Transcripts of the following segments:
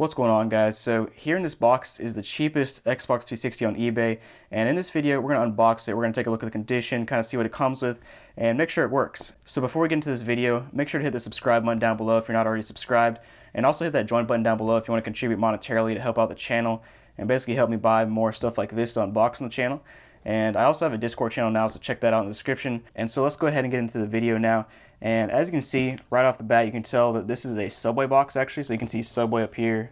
What's going on, guys? So here in this box is the cheapest Xbox 360 on eBay, and in this video we're going to unbox it. We're going to take a look at the condition, kind of see what it comes with, and make sure it works. So before we get into this video, make sure to hit the subscribe button down below if you're not already subscribed, and also hit that join button down below if you want to contribute monetarily to help out the channel and basically help me buy more stuff like this to unbox on the channel. And I also have a Discord channel now, so check that out in the description. And so let's go ahead and get into the video now. And as you can see, right off the bat, you can tell that this is a Subway box actually. So you can see Subway up here,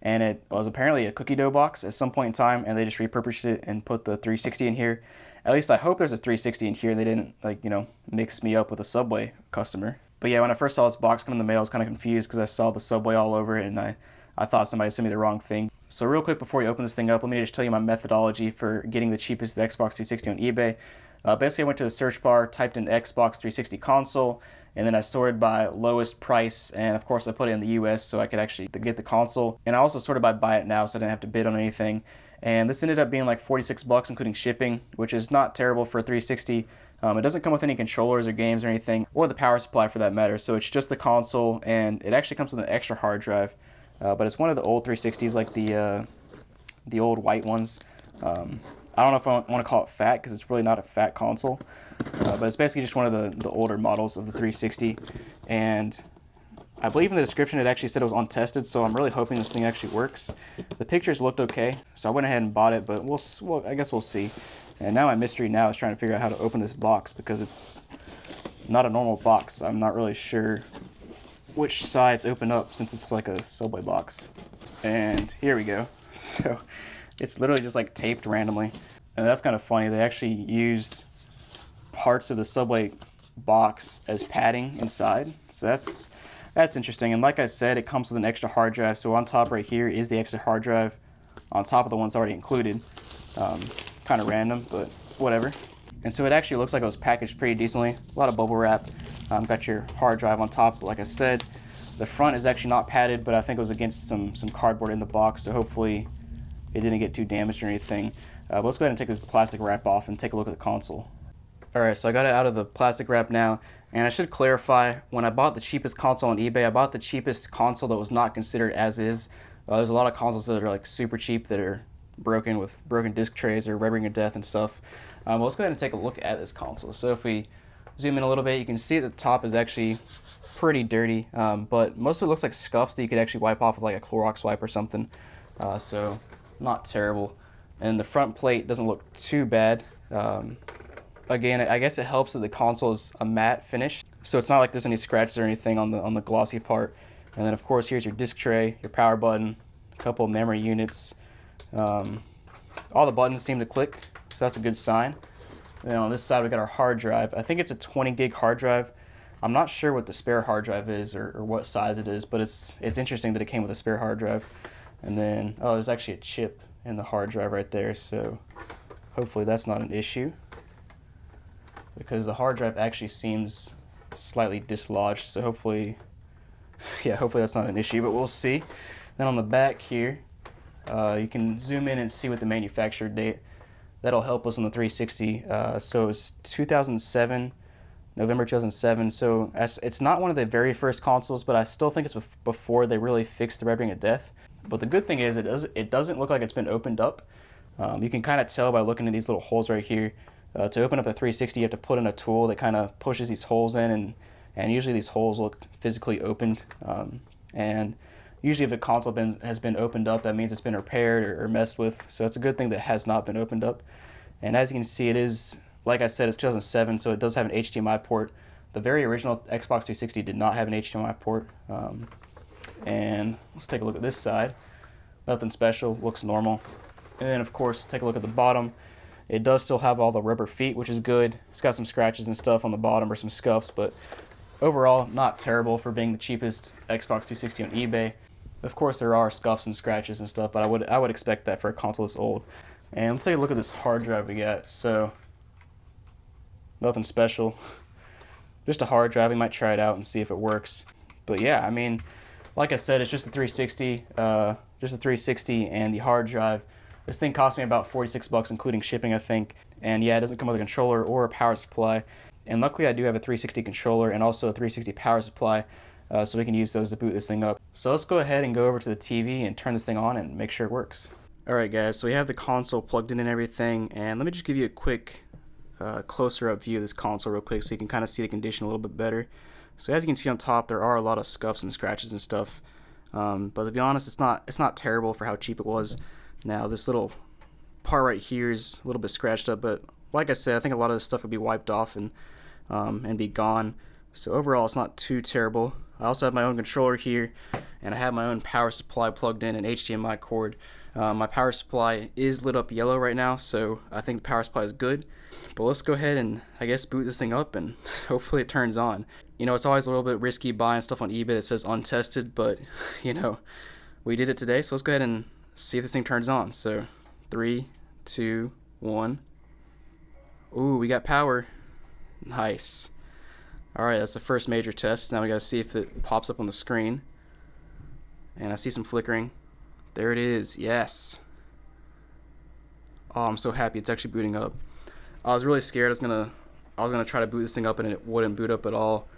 and it was apparently a cookie dough box at some point in time, and they just repurposed it and put the 360 in here. At least I hope there's a 360 in here and they didn't, like, mix me up with a Subway customer. But yeah, when I first saw this box come in the mail, I was kind of confused because I saw the Subway all over it, and I thought somebody sent me the wrong thing. So real quick before you open this thing up, let me just tell you my methodology for getting the cheapest Xbox 360 on eBay. Basically, I went to the search bar, typed in Xbox 360 console, and then I sorted by lowest price, and of course I put it in the US so I could actually get the console. And I also sorted by buy it now so I didn't have to bid on anything. And this ended up being like 46 bucks including shipping, which is not terrible for a 360. It doesn't come with any controllers or games or anything, or the power supply for that matter, so it's just the console, and it actually comes with an extra hard drive. But it's one of the old 360s, like the old white ones. I don't know if I want to call it fat because it's really not a fat console, but it's basically just one of the older models of the 360. And I believe in the description it actually said it was untested, so I'm really hoping this thing actually works. The pictures looked okay, so I went ahead and bought it, but I guess we'll see. And now my mystery now is trying to figure out how to open this box because it's not a normal box. I'm not really sure which sides open up since it's like a Subway box. And here we go. So it's literally just like taped randomly, and that's kind of funny. They actually used parts of the Subway box as padding inside, so that's interesting. And like I said, it comes with an extra hard drive, so on top right here is the extra hard drive on top of the ones already included. Kind of random, but whatever. And so it actually looks like it was packaged pretty decently. A lot of bubble wrap. Got your hard drive on top. Like I said, the front is actually not padded, but I think it was against some cardboard in the box, so hopefully it didn't get too damaged or anything. But let's go ahead and take this plastic wrap off and take a look at the console. Alright, so I got it out of the plastic wrap now, and I should clarify, when I bought the cheapest console on eBay, I bought the cheapest console that was not considered as is. There's a lot of consoles that are like super cheap that are broken with broken disc trays or Red Ring of Death and stuff. Let's go ahead and take a look at this console. So if we zoom in a little bit, you can see that the top is actually pretty dirty, but most of it looks like scuffs that you could actually wipe off with like a Clorox wipe or something. So not terrible. And the front plate doesn't look too bad. Again, I guess it helps that the console is a matte finish, so it's not like there's any scratches or anything on the glossy part. And then of course here's your disc tray, your power button, a couple of memory units. All the buttons seem to click, so that's a good sign. And then on this side we got our hard drive. I think it's a 20 gig hard drive. I'm not sure what the spare hard drive is or what size it is, but it's interesting that it came with a spare hard drive. And then, oh, there's actually a chip in the hard drive right there, so hopefully that's not an issue, because the hard drive actually seems slightly dislodged, so hopefully that's not an issue, but we'll see. Then on the back here, you can zoom in and see what the manufacturer date. That'll help us on the 360. So it's 2007, November 2007. So it's not one of the very first consoles, but I still think it's before they really fixed the Red Ring of Death. But the good thing is it doesn't look like it's been opened up. You can kind of tell by looking at these little holes right here. To open up a 360, you have to put in a tool that kind of pushes these holes in, and usually these holes look physically opened. And usually if a console has been opened up, that means it's been repaired or messed with. So it's a good thing that it has not been opened up. And as you can see, it is, like I said, it's 2007, so it does have an HDMI port. The very original Xbox 360 did not have an HDMI port. And let's take a look at this side. Nothing special, looks normal. And then of course, take a look at the bottom. It does still have all the rubber feet, which is good. It's got some scratches and stuff on the bottom or some scuffs, but overall, not terrible for being the cheapest Xbox 360 on eBay. Of course, there are scuffs and scratches and stuff, but I would expect that for a console this old. And let's take a look at this hard drive we got. So, nothing special. Just a hard drive. We might try it out and see if it works. But yeah, I mean, like I said, it's just a 360, and the hard drive. This thing cost me about 46 bucks including shipping, I think. And yeah, it doesn't come with a controller or a power supply. And luckily I do have a 360 controller and also a 360 power supply. so we can use those to boot this thing up. So let's go ahead and go over to the TV and turn this thing on and make sure it works. Alright guys, so we have the console plugged in and everything, and let me just give you a quick closer up view of this console real quick so you can kind of see the condition a little bit better. So as you can see on top, there are a lot of scuffs and scratches and stuff, but to be honest, it's not terrible for how cheap it was. Now this little part right here is a little bit scratched up, but like I said, I think a lot of this stuff would be wiped off and be gone. So overall, it's not too terrible. I also have my own controller here, and I have my own power supply plugged in an HDMI cord. My power supply is lit up yellow right now, so I think the power supply is good. But let's go ahead and, I guess, boot this thing up, and hopefully it turns on. You know, it's always a little bit risky buying stuff on eBay that says untested, but, you know, we did it today, so let's go ahead and see if this thing turns on. So, 3, 2, 1. Ooh, we got power. Nice. Alright, that's the first major test. Now we gotta see if it pops up on the screen. And I see some flickering. There it is, yes. Oh, I'm so happy it's actually booting up. I was really scared I was gonna try to boot this thing up and it wouldn't boot up at all.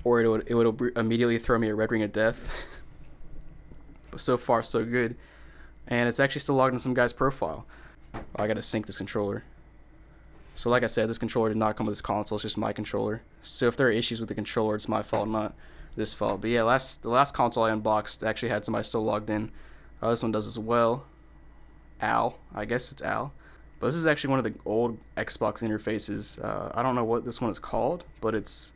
Or it would immediately throw me a red ring of death. But so far so good. And it's actually still logged in some guy's profile. Oh, I gotta sync this controller. So like I said, this controller did not come with this console, it's just my controller. So if there are issues with the controller, it's my fault, not this fault. But yeah, the last console I unboxed actually had somebody still logged in. This one does as well. Al, I guess it's Al. But this is actually one of the old Xbox interfaces. I don't know what this one is called, but it's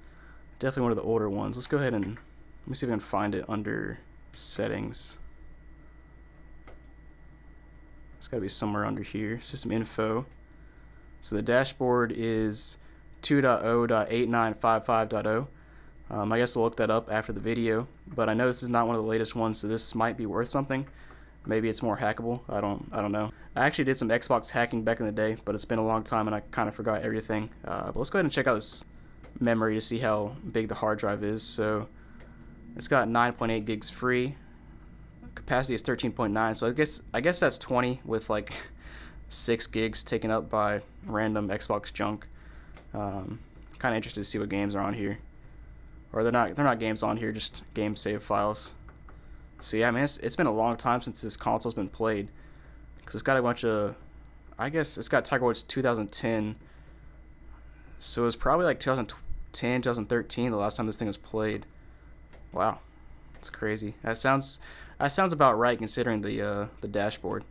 definitely one of the older ones. Let's go ahead and, let me see if I can find it under settings. It's gotta be somewhere under here, system info. So the dashboard is 2.0.8955.0. I guess I'll look that up after the video, but I know this is not one of the latest ones, so this might be worth something. Maybe it's more hackable. I don't know. I actually did some Xbox hacking back in the day, but it's been a long time and I kind of forgot everything. But let's go ahead and check out this memory to see how big the hard drive is. So it's got 9.8 gigs free. Capacity is 13.9. So I guess that's 20 with like 6 gigs taken up by random Xbox junk. Kind of interested to see what games are on here, or they're not games on here, just game save files. So yeah, man, it's been a long time since this console's been played, because it's got a bunch of, I guess it's got Tiger Woods 2010, so it's probably like 2010, 2013 the last time this thing was played. Wow, it's crazy. That sounds about right considering the dashboard.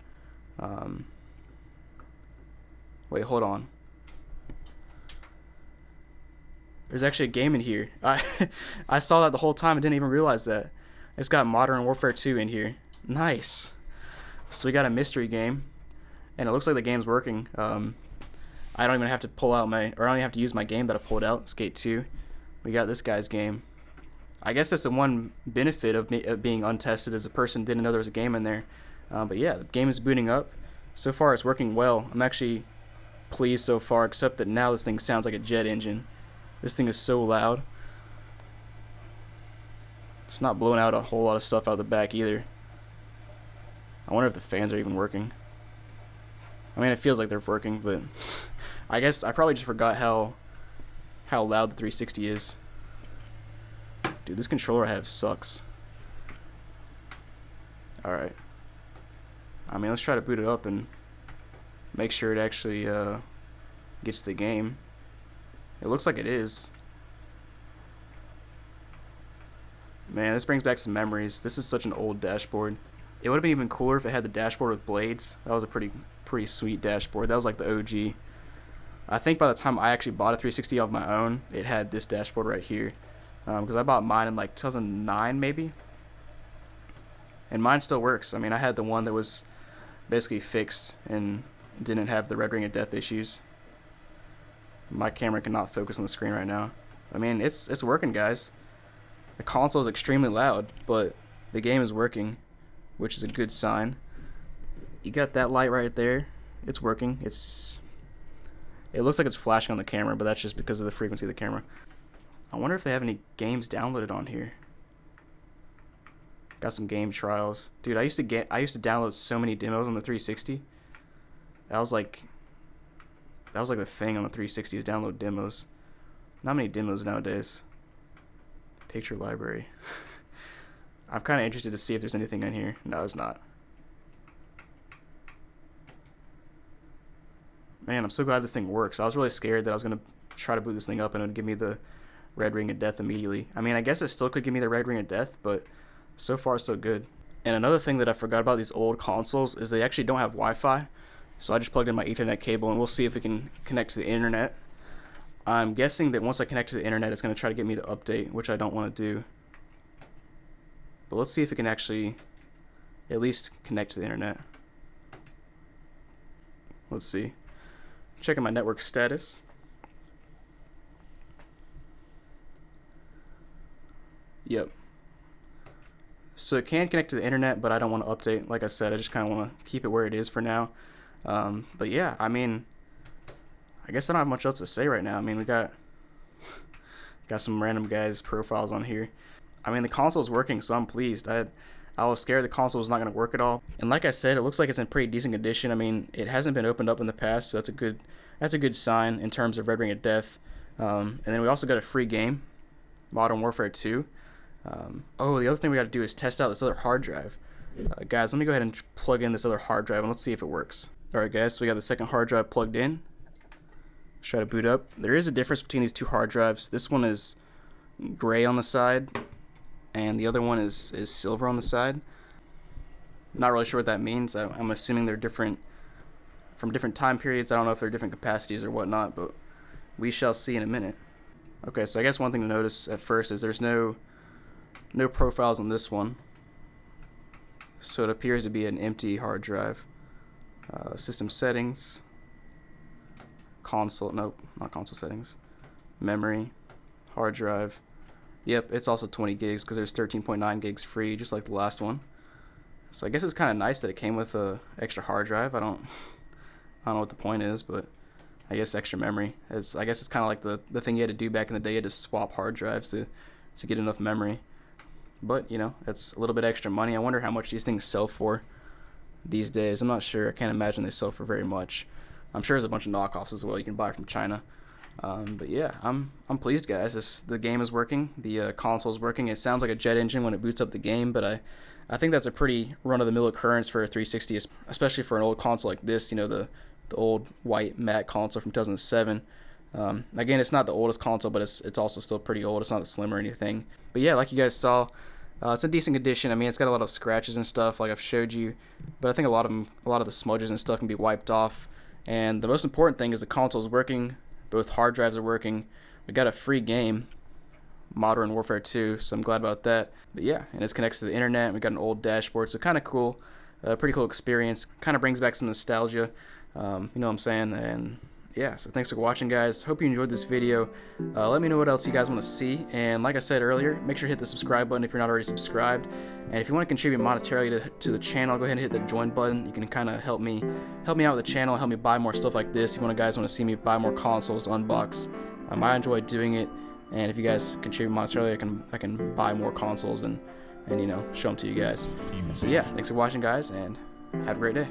Wait, hold on. There's actually a game in here. I saw that the whole time and didn't even realize that. It's got Modern Warfare 2 in here. Nice. So we got a mystery game, and it looks like the game's working. I don't even have to pull out I don't even have to use my game that I pulled out, Skate 2. We got this guy's game. I guess that's the one benefit of being untested, is the person didn't know there was a game in there. But yeah, the game is booting up. So far it's working well. I'm actually pleased so far, except that now this thing sounds like a jet engine. This thing is so loud. It's not blowing out a whole lot of stuff out the back either. I wonder if the fans are even working. I mean, it feels like they're working, but I guess I probably just forgot how loud the 360 is. Dude, this controller I have sucks. Alright. I mean, let's try to boot it up and make sure it actually gets the game. It looks like it is. Man, this brings back some memories. This is such an old dashboard. It would have been even cooler if it had the dashboard with blades. That was a pretty sweet dashboard. That was like the OG. I think by the time I actually bought a 360 of my own, it had this dashboard right here. Because I bought mine in like 2009 maybe. And mine still works. I mean, I had the one that was basically fixed and didn't have the red ring of death issues. My camera cannot focus on the screen right now. I mean, it's working, guys. The console is extremely loud, but the game is working, which is a good sign. You got that light right there. It's working. It looks like it's flashing on the camera, but that's just because of the frequency of the camera. I wonder if they have any games downloaded on here. Got some game trials. Dude, I used to download so many demos on the 360. That was like the thing on the 360 is download demos. Not many demos nowadays. Picture library. I'm kind of interested to see if there's anything in here. No, it's not. Man, I'm so glad this thing works. I was really scared that I was going to try to boot this thing up and it would give me the red ring of death immediately. I mean, I guess it still could give me the red ring of death, but so far so good. And another thing that I forgot about these old consoles is they actually don't have Wi-Fi. So I just plugged in my Ethernet cable and we'll see if we can connect to the internet. I'm guessing that once I connect to the internet, it's going to try to get me to update, which I don't want to do. But let's see if it can actually at least connect to the internet. Let's see. Checking my network status. Yep. So it can connect to the internet, but I don't want to update. Like I said, I just kind of want to keep it where it is for now. But yeah, I mean, I guess I don't have much else to say right now. I mean, we got some random guys' profiles on here. I mean, the console's working, so I'm pleased. I was scared the console was not going to work at all. And like I said, it looks like it's in pretty decent condition. I mean, it hasn't been opened up in the past, so that's a good sign in terms of Red Ring of Death. And then we also got a free game, Modern Warfare 2. Oh, the other thing we got to do is test out this other hard drive. Guys, let me go ahead and plug in this other hard drive and let's see if it works. Alright guys, so we got the second hard drive plugged in. Let's try to boot up. There is a difference between these two hard drives. This one is gray on the side and the other one is silver on the side. Not really sure what that means. I'm assuming they're different from different time periods. I don't know if they're different capacities or whatnot, but we shall see in a minute. Okay, so I guess one thing to notice at first is there's no profiles on this one, so it appears to be an empty hard drive. System settings, console, nope, not console settings, memory, hard drive. Yep, it's also 20 gigs because there's 13.9 gigs free, just like the last one. So I guess it's kind of nice that it came with a extra hard drive. I don't know what the point is, but I guess extra memory. I guess it's kind of like the thing you had to do back in the day. You had to swap hard drives to get enough memory. But, you know, it's a little bit extra money. I wonder how much these things sell for these days. I'm not sure. I can't imagine they sell for very much. I'm sure there's a bunch of knockoffs as well you can buy from China. But yeah, I'm pleased, guys. The game is working. The console is working. It sounds like a jet engine when it boots up the game, but I think that's a pretty run-of-the-mill occurrence for a 360, especially for an old console like this. You know, the old white matte console from 2007. Again, it's not the oldest console, but it's also still pretty old. It's not slim or anything. But yeah, like you guys saw, it's a decent condition. I mean, it's got a lot of scratches and stuff, like I've showed you, but I think a lot of the smudges and stuff can be wiped off. And the most important thing is the console is working. Both hard drives are working. We got a free game, Modern Warfare 2, so I'm glad about that. But yeah, and it's connected to the internet. We got an old dashboard, so kind of cool. Pretty cool experience. Kind of brings back some nostalgia. You know what I'm saying? And yeah, so thanks for watching, guys. Hope you enjoyed this video. Let me know what else you guys want to see, and like I said earlier, make sure to hit the subscribe button if you're not already subscribed. And if you want to contribute monetarily to the channel, go ahead and hit the join button. You can kind of help me out with the channel, help me buy more stuff like this. If you guys want to see me buy more consoles to unbox, I enjoy doing it. And if you guys contribute monetarily, I can buy more consoles and you know, show them to you guys. So yeah, thanks for watching, guys, and have a great day.